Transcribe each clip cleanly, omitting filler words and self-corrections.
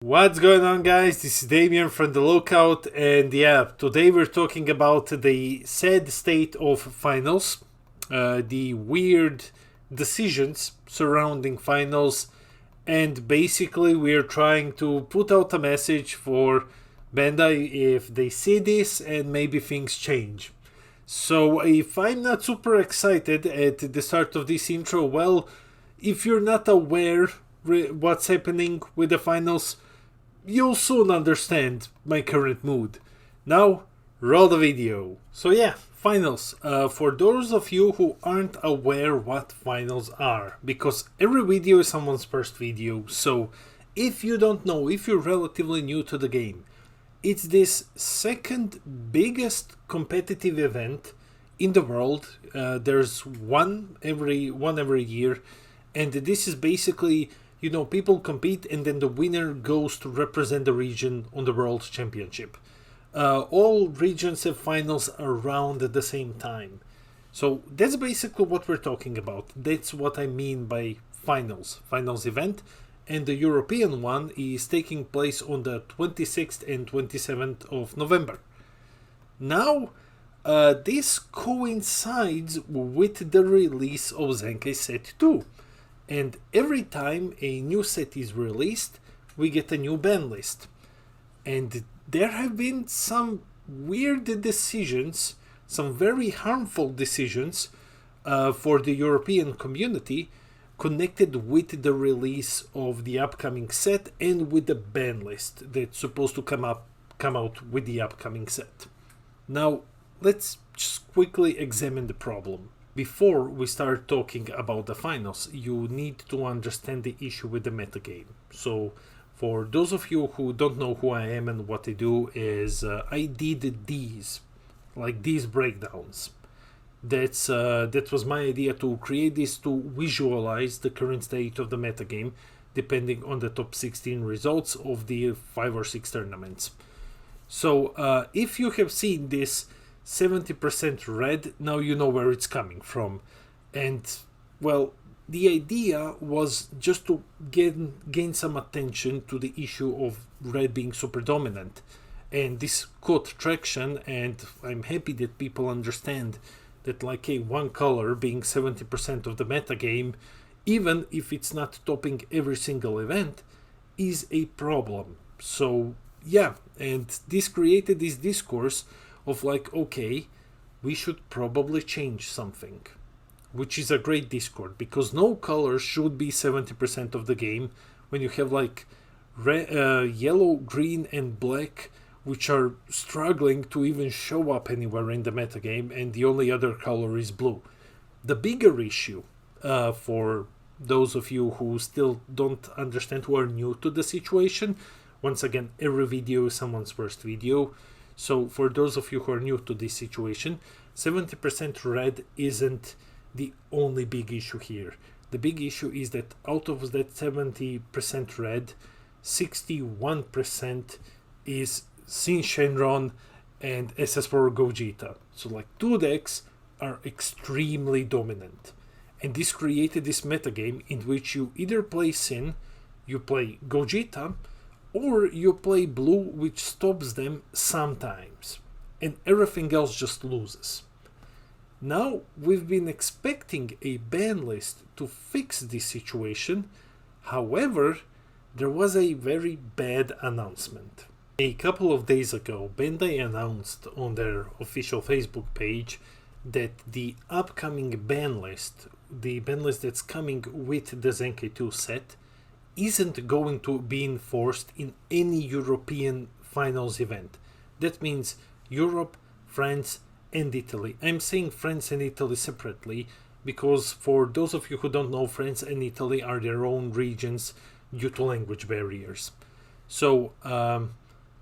What's going on, guys? This is Damien from the Lookout, and yeah, today we're talking about the sad state of finals, the weird decisions surrounding finals, and basically we're trying to put out a message for Bandai if they see this and maybe things change. So if I'm not super excited at the start of this intro, well, if you're not aware what's happening with the finals, you'll soon understand my current mood. Now, roll the video. So yeah, finals. For those of you who aren't aware what finals are, because every video is someone's first video, so if you don't know, if you're relatively new to the game, it's this second biggest competitive event in the world. There's one every year, and this is basically, people compete and then the winner goes to represent the region on the World Championship. All regions have finals around at the same time. So that's basically what we're talking about. That's what I mean by finals event. And the European one is taking place on the 26th and 27th of November. Now, this coincides with the release of Zenkai Set 2. And every time a new set is released, we get a new ban list. And there have been some weird decisions, some very harmful decisions for the European community connected with the release of the upcoming set and with the ban list that's supposed to come out with the upcoming set. Now, let's just quickly examine the problem. Before we start talking about the finals, you need to understand the issue with the metagame. So, for those of you who don't know who I am and what I do, is I did these breakdowns. That was my idea, to create this to visualize the current state of the metagame, depending on the top 16 results of the 5 or 6 tournaments. So, if you have seen this 70% red, now you know where it's coming from. And well, the idea was just to gain some attention to the issue of red being super dominant, and this caught traction, and I'm happy that people understand that one color being 70% of the metagame, even if it's not topping every single event, is a problem. So yeah, and this created this discourse of okay, we should probably change something, which is a great discord, because no color should be 70% of the game when you have yellow, green and black, which are struggling to even show up anywhere in the metagame, and the only other color is blue. The bigger issue, for those of you who still don't understand, who are new to the situation, once again, every video is someone's first video. So for those of you who are new to this situation, 70% red isn't the only big issue here. The big issue is that out of that 70% red, 61% is Sin Shenron and SS4 Gogeta. So two decks are extremely dominant. And this created this metagame in which you either play Sin, you play Gogeta, or you play blue, which stops them sometimes, and everything else just loses. Now, we've been expecting a ban list to fix this situation. However, there was a very bad announcement. A couple of days ago, Bandai announced on their official Facebook page that the upcoming ban list, the ban list that's coming with the Zenkai 2 set, isn't going to be enforced in any European finals event. That means Europe, France and Italy. I'm saying France and Italy separately because for those of you who don't know, France and Italy are their own regions due to language barriers. So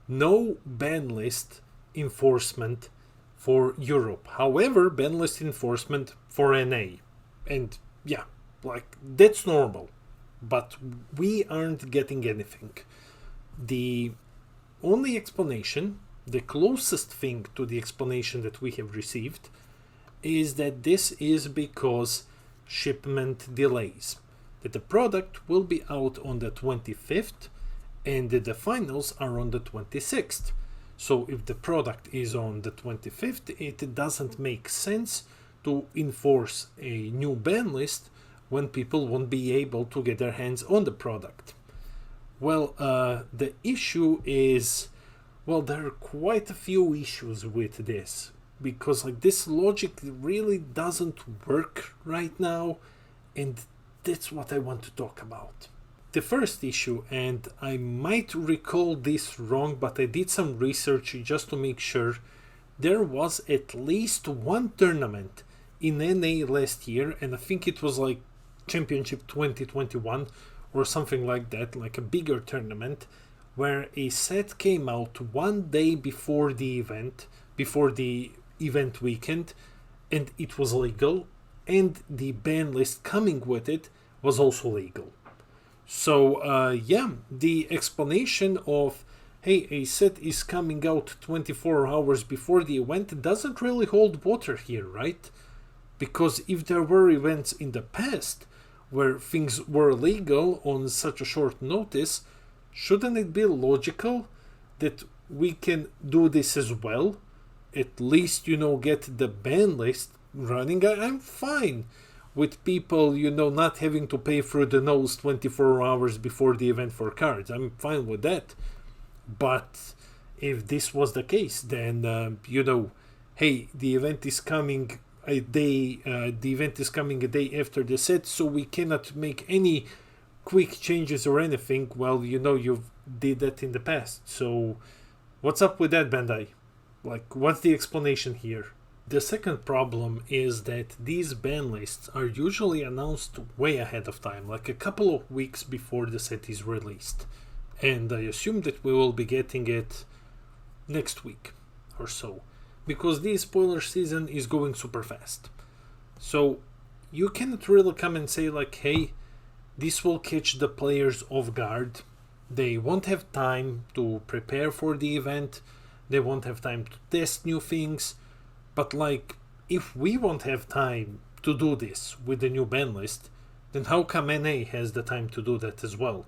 no ban list enforcement for Europe. However, ban list enforcement for NA. And yeah, that's normal. But we aren't getting anything. The only explanation, the closest thing to the explanation that we have received, is that this is because shipment delays. That the product will be out on the 25th and the finals are on the 26th. So if the product is on the 25th, it doesn't make sense to enforce a new ban list when people won't be able to get their hands on the product. Well, the issue is, well, there are quite a few issues with this, because like this logic really doesn't work right now, and that's what I want to talk about. The first issue, and I might recall this wrong, but I did some research just to make sure, there was at least one tournament in NA last year, and I think it was like Championship 2021 or something like that, like a bigger tournament, where a set came out one day before the event weekend, and it was legal, and the ban list coming with it was also legal. So the explanation of, hey, a set is coming out 24 hours before the event doesn't really hold water here, right? Because if there were events in the past where things were legal on such a short notice, shouldn't it be logical that we can do this as well? At least, get the ban list running. I'm fine with people, not having to pay through the nose 24 hours before the event for cards. I'm fine with that. But if this was the case, then, hey, the event is coming a day after the set, so we cannot make any quick changes or anything. Well, you've did that in the past. So what's up with that, Bandai? Like, what's the explanation here? The second problem is that these ban lists are usually announced way ahead of time, like a couple of weeks before the set is released. And I assume that we will be getting it next week or so, because the spoiler season is going super fast. So you cannot really come and say like, hey, this will catch the players off guard. They won't have time to prepare for the event. They won't have time to test new things. But like, if we won't have time to do this with the new ban list, then how come NA has the time to do that as well?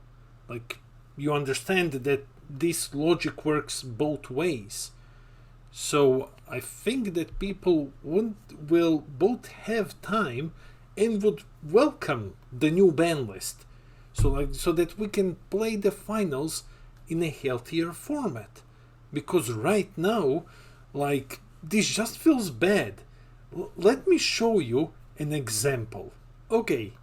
Like, you understand that this logic works both ways. So I think that people will both have time and would welcome the new ban list, so that we can play the finals in a healthier format. Because right now, like, this just feels bad. Let me show you an example. Okay,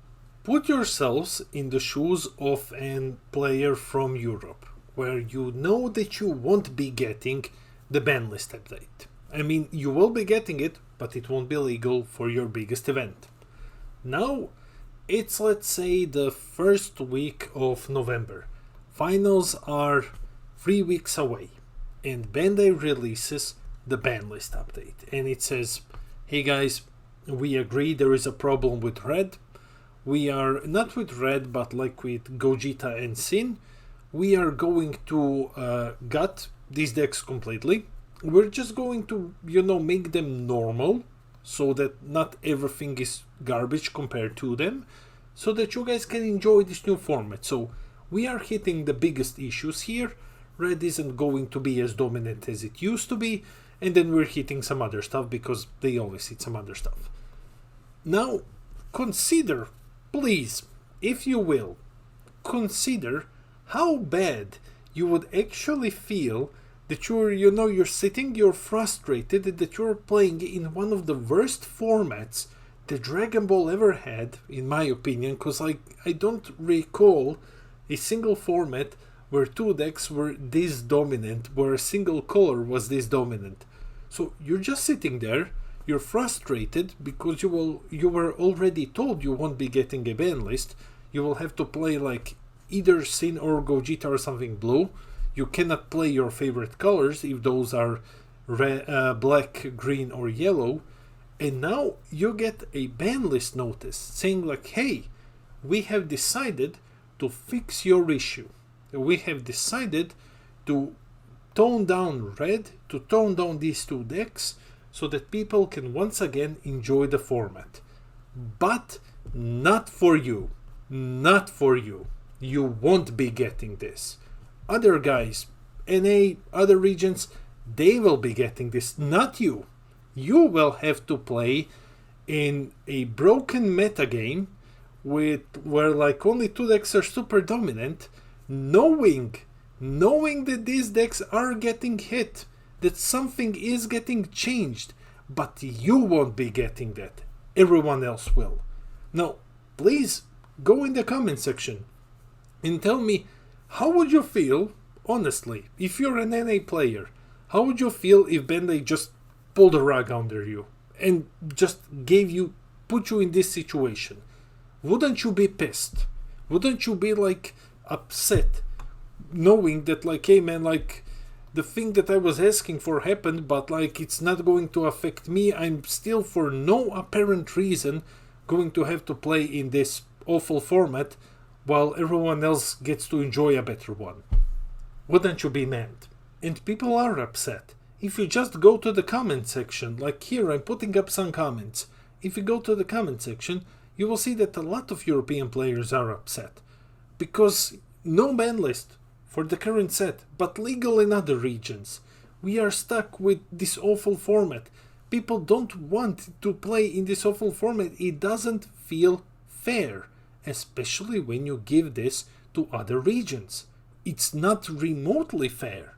put yourselves in the shoes of a player from Europe, where you know that you won't be getting the ban list update. I mean, you will be getting it, but it won't be legal for your biggest event. Now, it's, let's say, the first week of November. Finals are 3 weeks away, and Bandai releases the ban list update, and it says, hey guys, we agree there is a problem with red. We are not with red, but like with Gogeta and Sin, we are going to gut these decks completely. We're just going to, make them normal, so that not everything is garbage compared to them, so that you guys can enjoy this new format. So we are hitting the biggest issues here. Red isn't going to be as dominant as it used to be, and then we're hitting some other stuff, because they always hit some other stuff. Now, consider, please, if you will, consider how bad you would actually feel that you're sitting, you're frustrated that you're playing in one of the worst formats that Dragon Ball ever had, in my opinion, because I don't recall a single format where two decks were this dominant, where a single color was this dominant. So you're just sitting there, you're frustrated because you were already told you won't be getting a ban list. You will have to play like either Sin or Gogeta or something blue. You cannot play your favorite colors if those are black, green, or yellow. And now you get a ban list notice saying like, hey, we have decided to fix your issue. We have decided to tone down red, to tone down these two decks, so that people can once again enjoy the format. But not for you. Not for you. You won't be getting this. other guys, NA, other regions, they will be getting this, not you. You will have to play in a broken metagame where like only two decks are super dominant, knowing that these decks are getting hit, that something is getting changed, but you won't be getting that. Everyone else will. Now, please go in the comment section and tell me, how would you feel, honestly, if you're an NA player, how would you feel if Bandai just pulled a rug under you and just put you in this situation? Wouldn't you be pissed? Wouldn't you be like upset knowing that like, hey man, like the thing that I was asking for happened, but like it's not going to affect me. I'm still for no apparent reason going to have to play in this awful format while everyone else gets to enjoy a better one. Wouldn't you be mad? And people are upset. If you just go to the comment section, like here I'm putting up some comments. If you go to the comment section, you will see that a lot of European players are upset. Because no ban list for the current set, but legal in other regions. We are stuck with this awful format. People don't want to play in this awful format. It doesn't feel fair, especially when you give this to other regions. It's not remotely fair.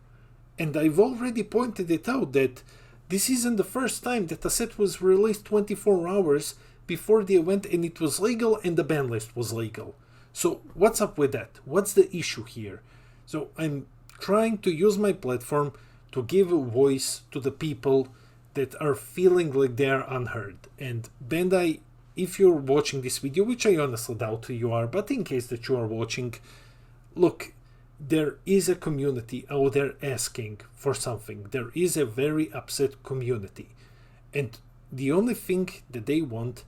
And I've already pointed it out that this isn't the first time that a set was released 24 hours before the event and it was legal and the ban list was legal. So what's up with that? What's the issue here? So I'm trying to use my platform to give a voice to the people that are feeling like they are unheard. And Bandai, if you're watching this video, which I honestly doubt you are, but in case that you are watching, look, there is a community out there asking for something. There is a very upset community. And the only thing that they want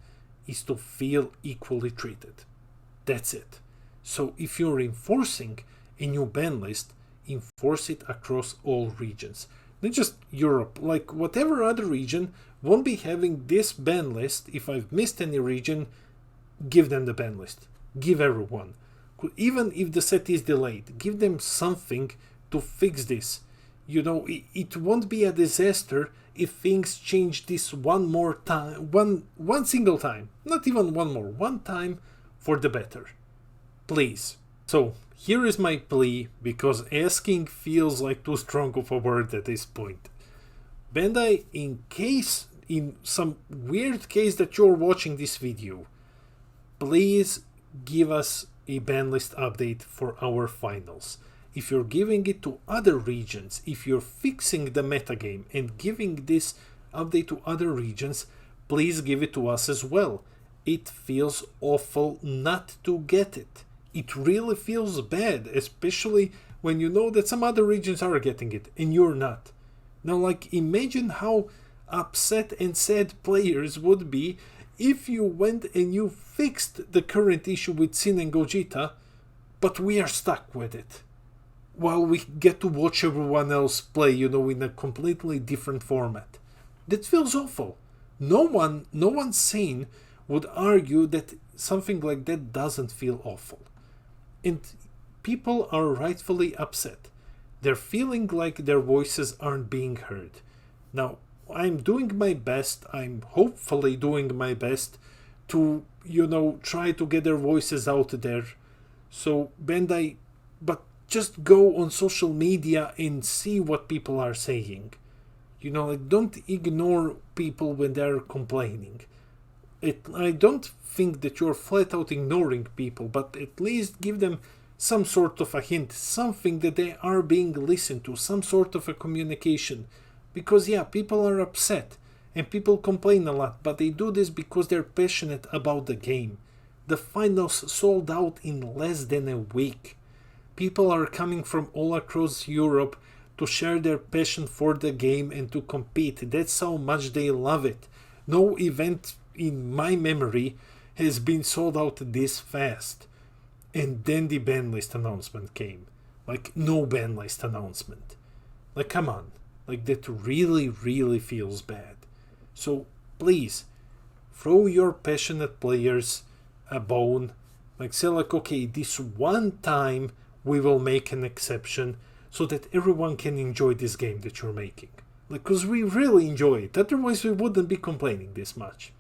is to feel equally treated. That's it. So if you're enforcing a new ban list, enforce it across all regions. Not just Europe, like whatever other region won't be having this ban list. If I've missed any region, give them the ban list. Give everyone. Even if the set is delayed, give them something to fix this. You know, it won't be a disaster if things change this one more time, one single time, not even one more, one time for the better. Please. So here is my plea, because asking feels like too strong of a word at this point. Bandai, in some weird case that you're watching this video, please give us a ban list update for our finals. If you're giving it to other regions, if you're fixing the metagame and giving this update to other regions, please give it to us as well. It feels awful not to get it. It really feels bad, especially when you know that some other regions are getting it and you're not. Now, like, imagine how upset and sad players would be if you went and you fixed the current issue with Sin and Gogeta, but we are stuck with it, while we get to watch everyone else play, you know, in a completely different format. That feels awful. No one sane would argue that something like that doesn't feel awful. And people are rightfully upset. They're feeling like their voices aren't being heard. Now, I'm doing my best, I'm hopefully doing my best to, you know, try to get their voices out there. So Bandai, but just go on social media and see what people are saying. You know, like, don't ignore people when they're complaining. I don't think that you're flat out ignoring people, but at least give them some sort of a hint, something that they are being listened to, some sort of a communication. Because yeah, people are upset and people complain a lot, but they do this because they're passionate about the game. The finals sold out in less than a week. People are coming from all across Europe to share their passion for the game and to compete. That's how much they love it. No event in my memory has been sold out this fast. And then the ban list announcement came. Like, no ban list announcement. Like, come on. Like, that really, really feels bad. So, please, throw your passionate players a bone. Like, say like, okay, this one time we will make an exception so that everyone can enjoy this game that you're making. Because we really enjoy it, otherwise we wouldn't be complaining this much.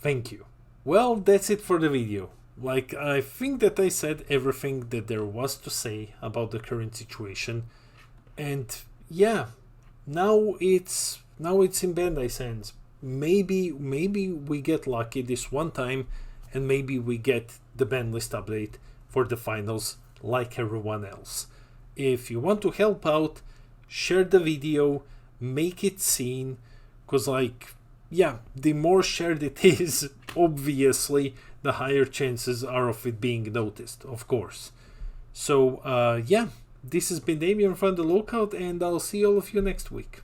Thank you. Well, that's it for the video. I think that I said everything that there was to say about the current situation. And yeah, now it's in Bandai's hands. Maybe we get lucky this one time, and maybe we get the Banlist update for the finals like everyone else. If you want to help out, share the video, make it seen, because the more shared it is, obviously, the higher chances are of it being noticed, of course. So, this has been Damien from The Lookout, and I'll see all of you next week.